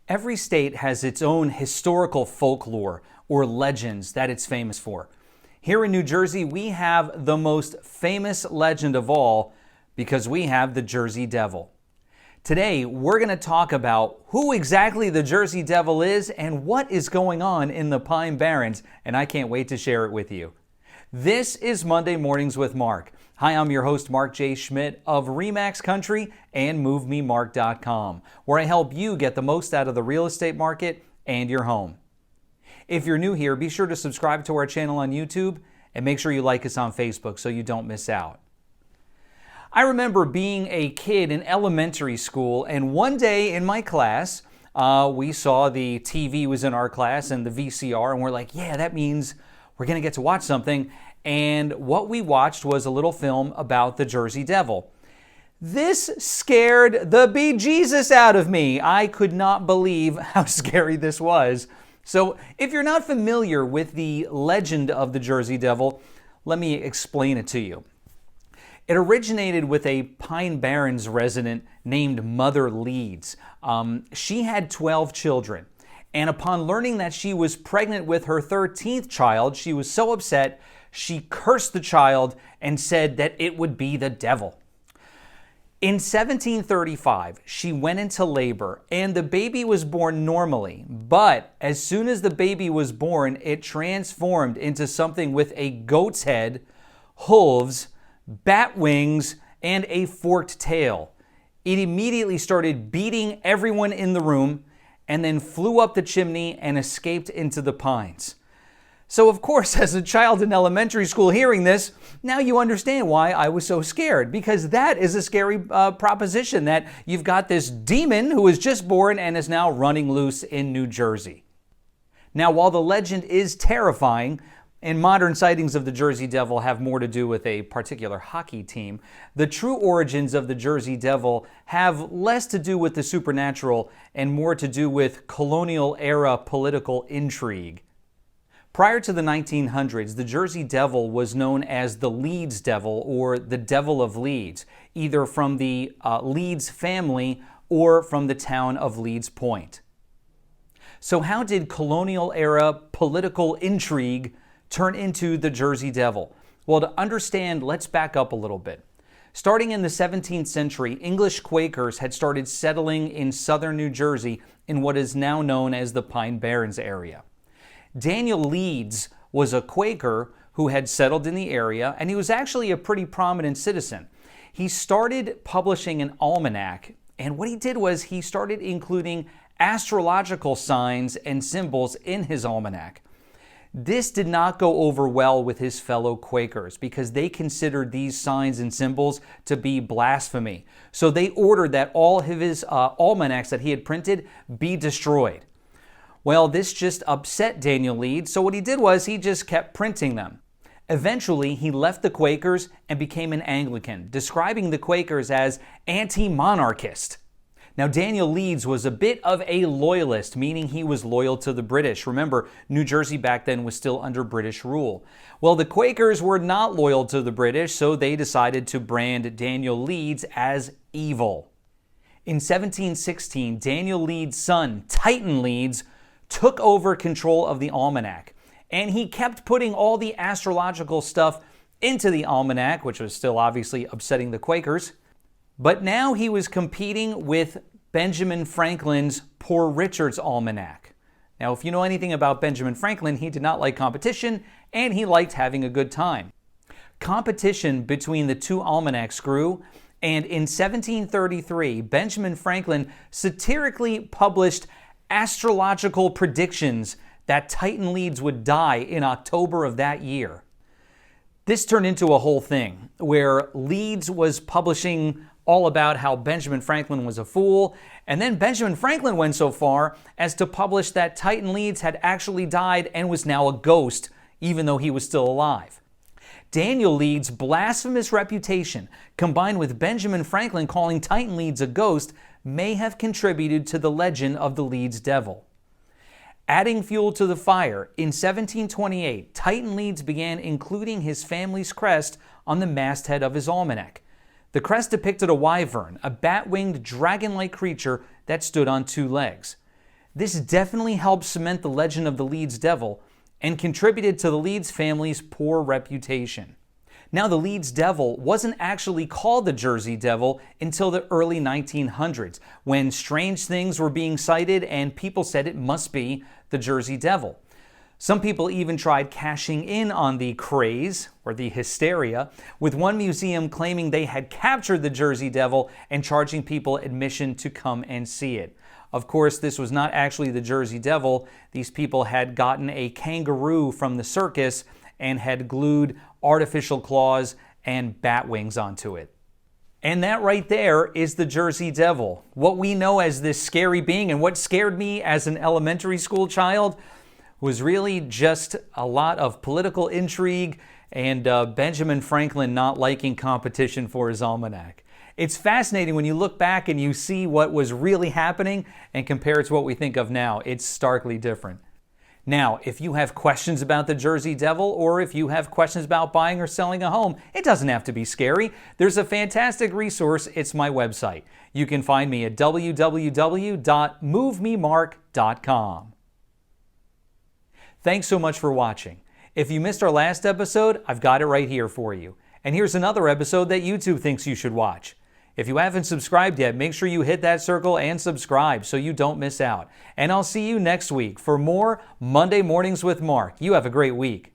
Every state has its own historical folklore or legends that it's famous for. Here in New Jersey, we have the most famous legend of all because we have the Jersey Devil. Today, we're going to talk about who exactly the Jersey Devil is and what is going on in the Pine Barrens, and I can't wait to share it with you. This is Monday Mornings with Mark. Hi, I'm your host, Mark J. Schmidt of RE/MAX Country and MoveMeMark.com, where I help you get the most out of the real estate market and your home. If you're new here, be sure to subscribe to our channel on YouTube and make sure you like us on Facebook so you don't miss out. I remember being a kid in elementary school, and one day in my class, we saw the TV was in our class and the VCR, and we're like, yeah, that means we're going to get to watch something. And what we watched was a little film about the Jersey Devil. This scared the bejesus out of me. I could not believe how scary this was. So if you're not familiar with the legend of the Jersey Devil, let me explain it to you. It originated with a Pine Barrens resident named Mother Leeds. She had 12 children. And upon learning that she was pregnant with her 13th child, she was so upset, she cursed the child and said that it would be the devil. In 1735, she went into labor and the baby was born normally. But as soon as the baby was born, it transformed into something with a goat's head, hooves, bat wings, and a forked tail. It immediately started beating everyone in the room and then flew up the chimney and escaped into the pines. So of course, as a child in elementary school hearing this, now you understand why I was so scared, because that is a scary proposition, that you've got this demon who was just born and is now running loose in New Jersey. Now, while the legend is terrifying, and modern sightings of the Jersey Devil have more to do with a particular hockey team, the true origins of the Jersey Devil have less to do with the supernatural and more to do with colonial-era political intrigue. Prior to the 1900s, the Jersey Devil was known as the Leeds Devil or the Devil of Leeds, either from the Leeds family or from the town of Leeds Point. So how did colonial-era political intrigue turn into the Jersey Devil? Well, to understand, let's back up a little bit. Starting in the 17th century, English Quakers had started settling in southern New Jersey in what is now known as the Pine Barrens area. Daniel Leeds was a Quaker who had settled in the area, and he was actually a pretty prominent citizen. He started publishing an almanac, and what he did was he started including astrological signs and symbols in his almanac. This did not go over well with his fellow Quakers because they considered these signs and symbols to be blasphemy. So they ordered that all of his almanacs that he had printed be destroyed. Well, this just upset Daniel Leeds, so what he did was he just kept printing them. Eventually, he left the Quakers and became an Anglican, describing the Quakers as anti-monarchist. Now, Daniel Leeds was a bit of a loyalist, meaning he was loyal to the British. Remember, New Jersey back then was still under British rule. Well, the Quakers were not loyal to the British, so they decided to brand Daniel Leeds as evil. In 1716, Daniel Leeds' son, Titan Leeds, took over control of the almanac, and he kept putting all the astrological stuff into the almanac, which was still obviously upsetting the Quakers. But now he was competing with Benjamin Franklin's Poor Richard's Almanac. Now, if you know anything about Benjamin Franklin, he did not like competition, and he liked having a good time. Competition between the two almanacs grew, and in 1733, Benjamin Franklin satirically published astrological predictions that Titan Leeds would die in October of that year. This turned into a whole thing where Leeds was publishing all about how Benjamin Franklin was a fool, and then Benjamin Franklin went so far as to publish that Titan Leeds had actually died and was now a ghost, even though he was still alive. Daniel Leeds' blasphemous reputation, combined with Benjamin Franklin calling Titan Leeds a ghost, may have contributed to the legend of the Leeds Devil. Adding fuel to the fire, in 1728, Titan Leeds began including his family's crest on the masthead of his almanac. The crest depicted a wyvern, a bat-winged, dragon-like creature that stood on two legs. This definitely helped cement the legend of the Leeds Devil and contributed to the Leeds family's poor reputation. Now, the Leeds Devil wasn't actually called the Jersey Devil until the early 1900s, when strange things were being cited and people said it must be the Jersey Devil. Some people even tried cashing in on the craze, or the hysteria, with one museum claiming they had captured the Jersey Devil and charging people admission to come and see it. Of course, this was not actually the Jersey Devil. These people had gotten a kangaroo from the circus and had glued artificial claws and bat wings onto it. And that right there is the Jersey Devil, what we know as this scary being. And what scared me as an elementary school child was really just a lot of political intrigue and Benjamin Franklin not liking competition for his almanac. It's fascinating when you look back and you see what was really happening and compare it to what we think of now. It's starkly different. Now, if you have questions about the Jersey Devil, or if you have questions about buying or selling a home, it doesn't have to be scary. There's a fantastic resource. It's my website. You can find me at www.MoveMeMark.com. Thanks so much for watching. If you missed our last episode, I've got it right here for you. And here's another episode that YouTube thinks you should watch. If you haven't subscribed yet, make sure you hit that circle and subscribe so you don't miss out. And I'll see you next week for more Monday Mornings with Mark. You have a great week.